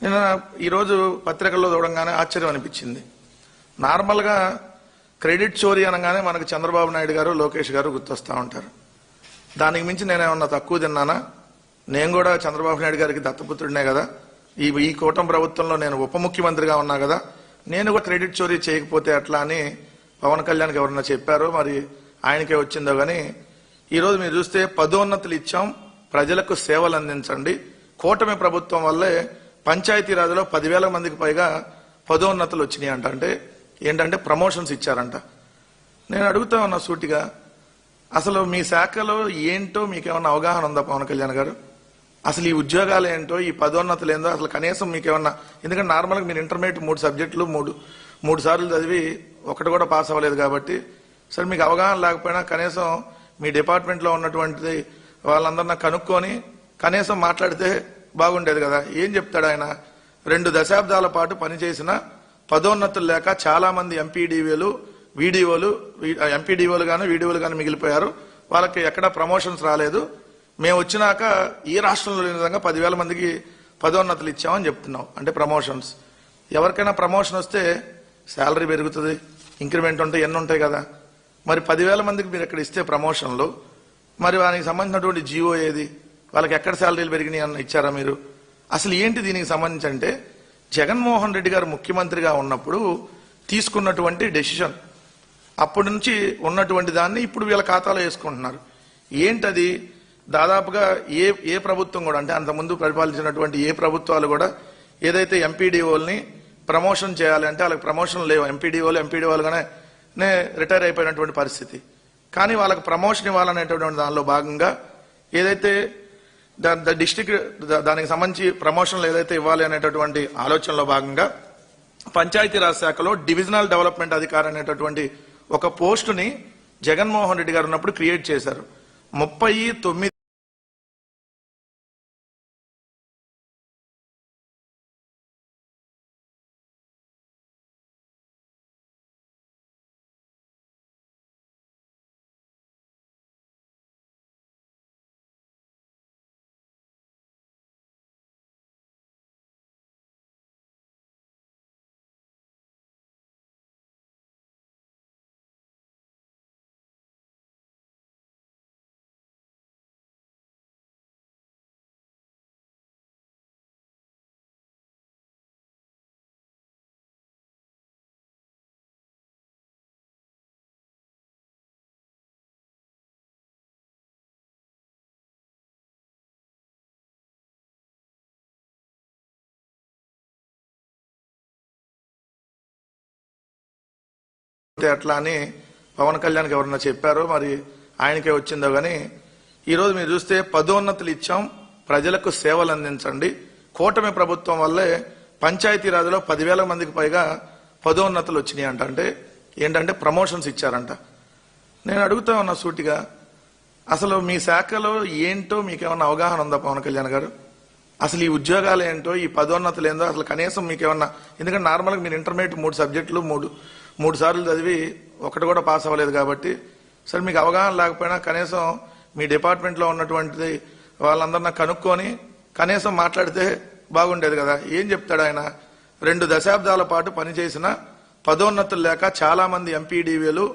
నేను ఈరోజు పత్రికల్లో చూడంగానే ఆశ్చర్యం అనిపించింది. నార్మల్గా క్రెడిట్ చోరీ అనగానే మనకు చంద్రబాబు నాయుడు గారు, లోకేష్ గారు గుర్తొస్తూ ఉంటారు. దానికి మించి నేనేమన్నా తక్కువ తిన్నానా? నేను కూడా చంద్రబాబు నాయుడు గారికి దత్తపుత్రుడినే కదా. ఈ కూటమి ప్రభుత్వంలో నేను ఉప ముఖ్యమంత్రిగా ఉన్నా కదా. నేను కూడా క్రెడిట్ చోరీ చేయకపోతే అట్లా అని పవన్ కళ్యాణ్కి ఎవరన్నా చెప్పారో మరి ఆయనకే వచ్చిందో కానీ ఈరోజు మీరు చూస్తే పదోన్నతులు ఇచ్చాం, ప్రజలకు సేవలు అందించండి. కూటమి ప్రభుత్వం వల్లే పంచాయతీరాజ్లో 10,000 మందికి పైగా పదోన్నతులు వచ్చినాయి అంట. అంటే ఏంటంటే ప్రమోషన్స్ ఇచ్చారంట. నేను అడుగుతా ఉన్నా సూటిగా, అసలు మీ శాఖలో ఏంటో మీకేమన్నా అవగాహన ఉందా పవన్ కళ్యాణ్ గారు? అసలు ఈ ఉద్యోగాలు ఏంటో, ఈ పదోన్నతులు ఏందో అసలు కనీసం మీకేమన్నా? ఎందుకంటే నార్మల్గా మీరు ఇంటర్మీడియట్ 3 సబ్జెక్టులు మూడు సార్లు చదివి ఒకటి కూడా పాస్ అవ్వలేదు కాబట్టి సరే మీకు అవగాహన లేకపోయినా కనీసం మీ డిపార్ట్మెంట్లో ఉన్నటువంటి వాళ్ళందరినీ కనుక్కొని కనీసం మాట్లాడితే బాగుండేది కదా. ఏం చెప్తాడు ఆయన? 2 దశాబ్దాల పాటు పనిచేసిన పదోన్నతులు లేక చాలా మంది ఎంపీడీఓలు వీడియోలు మిగిలిపోయారు. వాళ్ళకి ఎక్కడ ప్రమోషన్స్ రాలేదు. మేము వచ్చినాక ఈ రాష్ట్రంలో లేని విధంగా 10,000 మందికి పదోన్నతులు ఇచ్చామని చెప్తున్నాం. అంటే ప్రమోషన్స్. ఎవరికైనా ప్రమోషన్ వస్తే శాలరీ పెరుగుతుంది, ఇంక్రిమెంట్ ఉంటాయి, ఎన్ని ఉంటాయి కదా. మరి 10,000 మందికి మీరు ఎక్కడ ఇస్తే ప్రమోషన్లు, మరి వానికి సంబంధించినటువంటి జీవో ఏది? వాళ్ళకి ఎక్కడ శాలరీలు పెరిగినాయి అన్న ఇచ్చారా మీరు? అసలు ఏంటి దీనికి సంబంధించి అంటే జగన్మోహన్ రెడ్డి గారు ముఖ్యమంత్రిగా ఉన్నప్పుడు తీసుకున్నటువంటి డెసిషన్, అప్పటి నుంచి ఉన్నటువంటి దాన్ని ఇప్పుడు వీళ్ళ ఖాతాలో వేసుకుంటున్నారు. ఏంటది? దాదాపుగా ఏ ప్రభుత్వం కూడా, అంటే అంతకుముందు పరిపాలించినటువంటి ఏ ప్రభుత్వాలు కూడా ఏదైతే ఎంపీడీఓల్ని ప్రమోషన్ చేయాలి అంటే వాళ్ళకి ప్రమోషన్ లేవు. ఎంపీడీఓలుగానే రిటైర్ అయిపోయినటువంటి పరిస్థితి. కానీ వాళ్ళకి ప్రమోషన్ ఇవ్వాలనేటువంటి దానిలో భాగంగా ఏదైతే డిస్ట్రిక్ట్ దానికి సంబంధించి ప్రమోషన్లు ఏదైతే ఇవ్వాలి అనేటటువంటి ఆలోచనలో భాగంగా పంచాయతీరాజ్ శాఖలో డివిజనల్ డెవలప్మెంట్ అధికారి అనేటటువంటి ఒక పోస్టుని జగన్మోహన్ రెడ్డి గారు ఉన్నప్పుడు క్రియేట్ చేశారు. 39 అట్లా అని పవన్ కళ్యాణ్కి ఎవరన్నా చెప్పారో మరి ఆయనకే వచ్చిందో కానీ ఈరోజు మీరు చూస్తే పదోన్నతులు ఇచ్చాం, ప్రజలకు సేవలు అందించండి. కూటమి ప్రభుత్వం వల్లే పంచాయతీరాజ్లో 10,000 మందికి పైగా పదోన్నతులు వచ్చినాయి అంట. అంటే ఏంటంటే ప్రమోషన్స్ ఇచ్చారంట. నేను అడుగుతా ఉన్నా సూటిగా, అసలు మీ శాఖలో ఏంటో మీకేమన్నా అవగాహన ఉందా పవన్ కళ్యాణ్ గారు? అసలు ఈ ఉద్యోగాలు ఏంటో, ఈ పదోన్నతులు ఏందో అసలు కనీసం మీకేమన్నా? ఎందుకంటే నార్మల్గా మీరు ఇంటర్మీడియట్ 3 సబ్జెక్టులు మూడు సార్లు చదివి ఒకటి కూడా పాస్ అవ్వలేదు కాబట్టి సరే మీకు అవగాహన లేకపోయినా కనీసం మీ డిపార్ట్మెంట్లో ఉన్నటువంటి వాళ్ళందరినీ కనుక్కొని కనీసం మాట్లాడితే బాగుండేది కదా. ఏం చెప్తాడు ఆయన? 2 దశాబ్దాల పాటు పనిచేసిన పదోన్నతులు లేక చాలా మంది వీడియోలు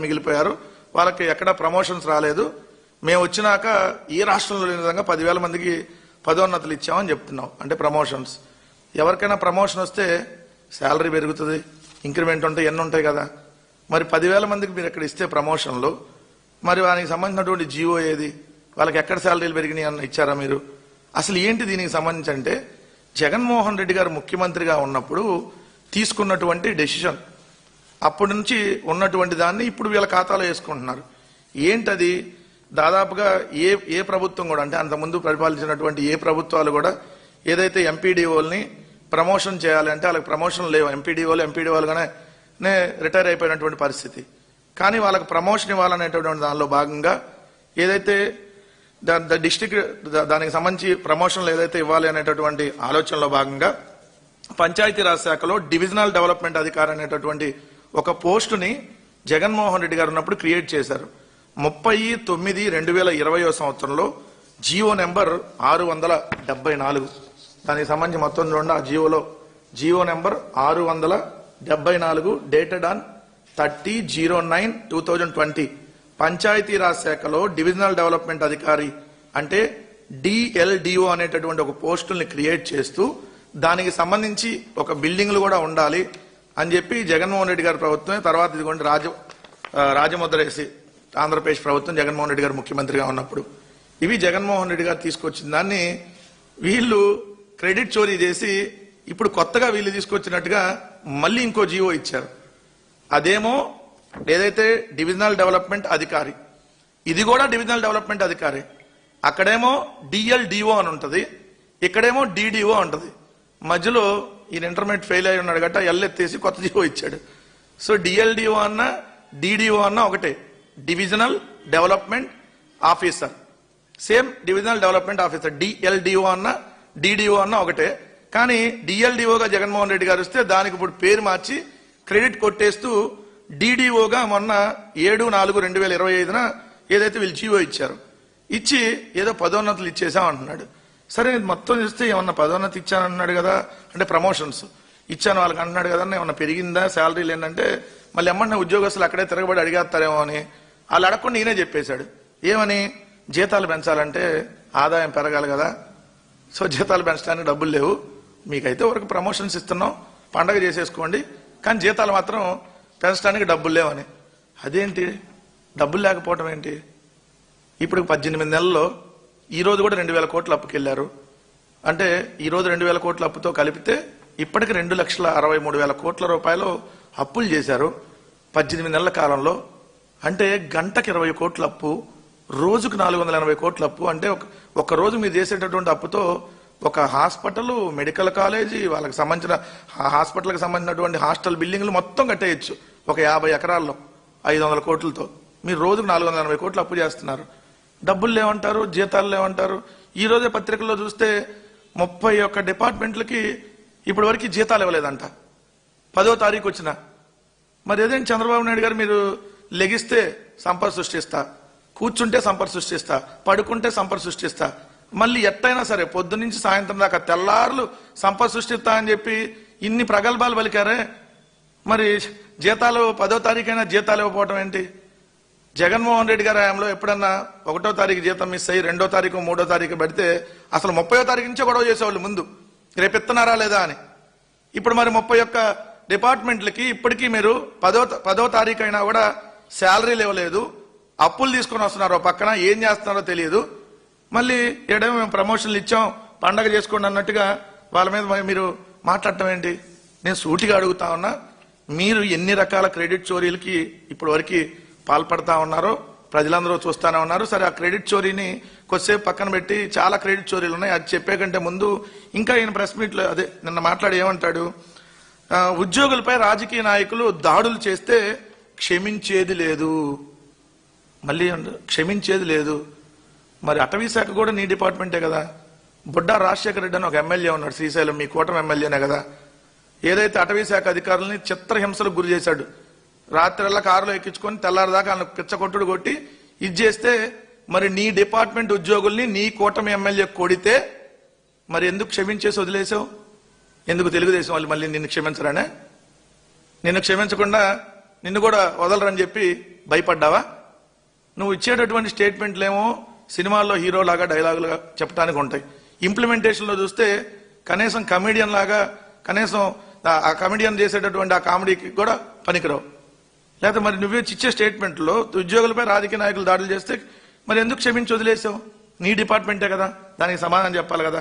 మిగిలిపోయారు. వాళ్ళకి ఎక్కడ ప్రమోషన్స్ రాలేదు. మేము వచ్చినాక ఈ రాష్ట్రంలో లేని విధంగా 10,000 మందికి పదోన్నతులు ఇచ్చామని చెప్తున్నాం. అంటే ప్రమోషన్స్. ఎవరికైనా ప్రమోషన్ వస్తే శాలరీ పెరుగుతుంది, ఇంక్రిమెంట్ ఉంటాయి, ఎన్ని ఉంటాయి కదా. మరి 10,000 మందికి మీరు ఎక్కడ ఇస్తే ప్రమోషన్లు, మరి వానికి సంబంధించినటువంటి జీవో ఏది? వాళ్ళకి ఎక్కడ శాలరీలు పెరిగినాయి అన్న ఇచ్చారా మీరు? అసలు ఏంటి దీనికి సంబంధించి అంటే జగన్మోహన్ రెడ్డి గారు ముఖ్యమంత్రిగా ఉన్నప్పుడు తీసుకున్నటువంటి డెసిషన్, అప్పటి నుంచి ఉన్నటువంటి దాన్ని ఇప్పుడు వీళ్ళ ఖాతాలో వేసుకుంటున్నారు. ఏంటది? దాదాపుగా ఏ ప్రభుత్వం కూడా, అంటే అంతకుముందు పరిపాలించినటువంటి ఏ ప్రభుత్వాలు కూడా ఏదైతే ఎంపీడీఓల్ని ప్రమోషన్ చేయాలి అంటే వాళ్ళకి ప్రమోషన్ లేవు. ఎంపీడీఓలుగానే రిటైర్ అయిపోయినటువంటి పరిస్థితి. కానీ వాళ్ళకి ప్రమోషన్ ఇవ్వాలనేటటువంటి దానిలో భాగంగా ఏదైతే డిస్ట్రిక్ట్ దానికి సంబంధించి ప్రమోషన్లు ఏదైతే ఇవ్వాలి అనేటటువంటి ఆలోచనలో భాగంగా పంచాయతీరాజ్ శాఖలో డివిజనల్ డెవలప్మెంట్ అధికారి అనేటటువంటి ఒక పోస్టుని జగన్మోహన్ రెడ్డి గారు ఉన్నప్పుడు క్రియేట్ చేశారు. 30/9/2020 సంవత్సరంలో జియో నెంబర్ 674, దానికి సంబంధించి మొత్తం చూడండి. ఆ GO number 674 dated on 30/09/2020. Panchayati Raj శాఖలో డివిజనల్ డెవలప్మెంట్ అధికారి అంటే డిఎల్డిఓ అనేటటువంటి ఒక పోస్టుల్ని క్రియేట్ చేస్తూ దానికి సంబంధించి ఒక బిల్డింగ్లు కూడా ఉండాలి అని చెప్పి జగన్మోహన్ రెడ్డి గారి ప్రభుత్వమే, తర్వాత ఇదిగోండి రాజముద్ర వేసి ఆంధ్రప్రదేశ్ ప్రభుత్వం జగన్మోహన్ రెడ్డి గారు ముఖ్యమంత్రిగా ఉన్నప్పుడు ఇవి జగన్మోహన్ రెడ్డి గారు తీసుకొచ్చిన దాన్ని వీళ్ళు క్రెడిట్ చోరీ చేసి ఇప్పుడు కొత్తగా వీళ్ళు తీసుకొచ్చినట్టుగా మళ్ళీ ఇంకో జీవో ఇచ్చారు. అదేమో ఏదైతే డివిజనల్ డెవలప్మెంట్ అధికారి, ఇది కూడా డివిజనల్ డెవలప్మెంట్ అధికారి. అక్కడేమో డిఎల్డిఓ అని ఉంటుంది, ఇక్కడేమో డిడిఓ ఉంటుంది. మధ్యలో ఈయన ఇంటర్మీడియట్ ఫెయిల్ అయి ఉన్నాడు గట్ట ఎల్ ఎత్తేసి కొత్త జీవో ఇచ్చాడు. సో డిఎల్డిఓ అన్న డిడిఓ అన్న ఒకటే, divisional development officer. Same divisional development officer. DLDO అన్న డిడిఓ అన్న ఒకటే. కానీ డిఎల్డిఓగా జగన్మోహన్ రెడ్డి గారు వస్తే దానికి ఇప్పుడు పేరు మార్చి క్రెడిట్ కొట్టేస్తూ డిడిఓగా మొన్న 7/4/2025 ఏదైతే వీళ్ళు జీవో ఇచ్చారు, ఇచ్చి ఏదో పదోన్నతులు ఇచ్చేసాం అంటున్నాడు. సరే మొత్తం చూస్తే ఏమన్నా పదోన్నతి ఇచ్చానంటున్నాడు కదా, అంటే ప్రమోషన్స్ ఇచ్చాను వాళ్ళకి అంటున్నాడు కదా, ఏమన్నా పెరిగిందా శాలరీలు ఏంటంటే మళ్ళీ ఏమన్నా ఉద్యోగస్తులు అక్కడే తిరగబడి అడిగేస్తారేమో అని వాళ్ళు అడగకుండా ఈయనే చెప్పేశాడు. ఏమని? జీతాలు పెంచాలంటే ఆదాయం పెరగాలి కదా, సో జీతాలు పెంచడానికి డబ్బులు లేవు, మీకైతే వరకు ప్రమోషన్స్ ఇస్తున్నాం, పండగ చేసేసుకోండి, కానీ జీతాలు మాత్రం పెంచడానికి డబ్బులు లేవని. అదేంటి డబ్బులు లేకపోవటం ఏంటి? ఇప్పుడు 18 నెలల్లో ఈ రోజు కూడా 2,000 కోట్ల అప్పుకెళ్లారు. అంటే ఈ రోజు 2,000 కోట్ల అప్పుతో కలిపితే ఇప్పటికి 2,63,000 కోట్ల రూపాయలు అప్పులు చేశారు 18 నెలల కాలంలో. అంటే గంటకి 20 కోట్ల అప్పు, రోజుకు 480 కోట్ల అప్పు. అంటే ఒక రోజు మీరు చేసేటటువంటి అప్పుతో ఒక హాస్పిటల్, మెడికల్ కాలేజీ, వాళ్ళకి సంబంధించిన హాస్పిటల్కి సంబంధించినటువంటి హాస్టల్ బిల్డింగ్లు మొత్తం కట్టేయచ్చు ఒక 50 ఎకరాల్లో 500 కోట్లతో. మీరు రోజుకు 480 కోట్లు అప్పు చేస్తున్నారు. డబ్బులు లేవంటారు, జీతాలు లేవంటారు. ఈ రోజే పత్రికల్లో చూస్తే 31 డిపార్ట్మెంట్లకి ఇప్పటి వరకు జీతాలు ఇవ్వలేదంట. 10వ తారీఖు వచ్చిన. మరి ఏదైనా చంద్రబాబు నాయుడు గారు మీరు లెగిస్తే సంపద సృష్టిస్తా, కూర్చుంటే సంపద సృష్టిస్తా, పడుకుంటే సంపద సృష్టిస్తా, మళ్ళీ ఎట్టయినా సరే పొద్దు నుంచి సాయంత్రం దాకా తెల్లారులు సంపద సృష్టిస్తా అని చెప్పి ఇన్ని ప్రగల్భాలు పలికారే, మరి జీతాలు 10వ తారీఖైనా జీతాలు ఇవ్వకపోవటం ఏంటి? జగన్మోహన్ రెడ్డి గారి హయాంలో ఎప్పుడన్నా 1వ తారీఖు జీతం మిస్ అయ్యి 2వ తారీఖు 3వ తారీఖు పెడితే అసలు 30వ తారీఖు నుంచే గొడవ చేసేవాళ్ళు ముందు, రేపు ఇస్తున్నారా లేదా అని. ఇప్పుడు మరి 31 డిపార్ట్మెంట్లకి ఇప్పటికీ మీరు 10వ తారీఖు అయినా కూడా శాలరీలు ఇవ్వలేదు, అప్పులు తీసుకొని వస్తున్నారు, పక్కన ఏం చేస్తున్నారో తెలియదు. మళ్ళీ ఏడేమో మేము ప్రమోషన్లు ఇచ్చాం, పండగ చేసుకోండి అన్నట్టుగా వాళ్ళ మీద మీరు మాట్లాడటం ఏంటి? నేను సూటిగా అడుగుతా ఉన్నా, మీరు ఎన్ని రకాల క్రెడిట్ చోరీలకి ఇప్పటి వరకు పాల్పడతా ఉన్నారో ప్రజలందరూ చూస్తానే ఉన్నారు. సరే, ఆ క్రెడిట్ చోరీని కొద్దిసేపు పక్కన పెట్టి చాలా క్రెడిట్ చోరీలు ఉన్నాయి, అది చెప్పే కంటే ముందు ఇంకా ఈయన ప్రెస్ మీట్లో అదే నిన్న మాట్లాడి ఏమంటాడు, ఉద్యోగులపై రాజకీయ నాయకులు దాడులు చేస్తే క్షమించేది లేదు. మళ్ళీ క్షమించేది లేదు. మరి అటవీ శాఖ కూడా నీ డిపార్ట్మెంటే కదా. బుడ్డా రాజశేఖర రెడ్డి అని ఒక ఎమ్మెల్యే ఉన్నాడు, శ్రీశైలం, మీ కూటమి ఎమ్మెల్యేనే కదా. ఏదైతే అటవీ శాఖ అధికారులని చిత్రహింసలకు గురి చేశాడు, రాత్రిల్లా కారులో ఎక్కించుకొని తెల్లారిదాకా వాళ్ళకి పిచ్చకొట్టుడు కొట్టి ఇది చేస్తే, మరి నీ డిపార్ట్మెంట్ ఉద్యోగుల్ని నీ కూటమి ఎమ్మెల్యే కొడితే మరి ఎందుకు క్షమించేసి వదిలేసావు? ఎందుకు తెలుగుదేశం వాళ్ళు మళ్ళీ నిన్ను క్షమించరానే? నిన్ను క్షమించకుండా నిన్ను కూడా వదలరని చెప్పి భయపడ్డావా? నువ్వు ఇచ్చేటటువంటి స్టేట్మెంట్లేమో సినిమాల్లో హీరోలాగా డైలాగులుగా చెప్పడానికి ఉంటాయి, ఇంప్లిమెంటేషన్లో చూస్తే కనీసం కమెడియన్ లాగా, కనీసం ఆ కమెడియన్ చేసేటటువంటి ఆ కామెడీకి కూడా పనికిరావు. లేకపోతే మరి నువ్వే ఇచ్చే స్టేట్మెంట్లో ఉద్యోగులపై రాజకీయ నాయకులు దాడులు చేస్తే మరి ఎందుకు క్షమించి వదిలేసావు? నీ డిపార్ట్మెంటే కదా, దానికి సమాధానం చెప్పాలి కదా.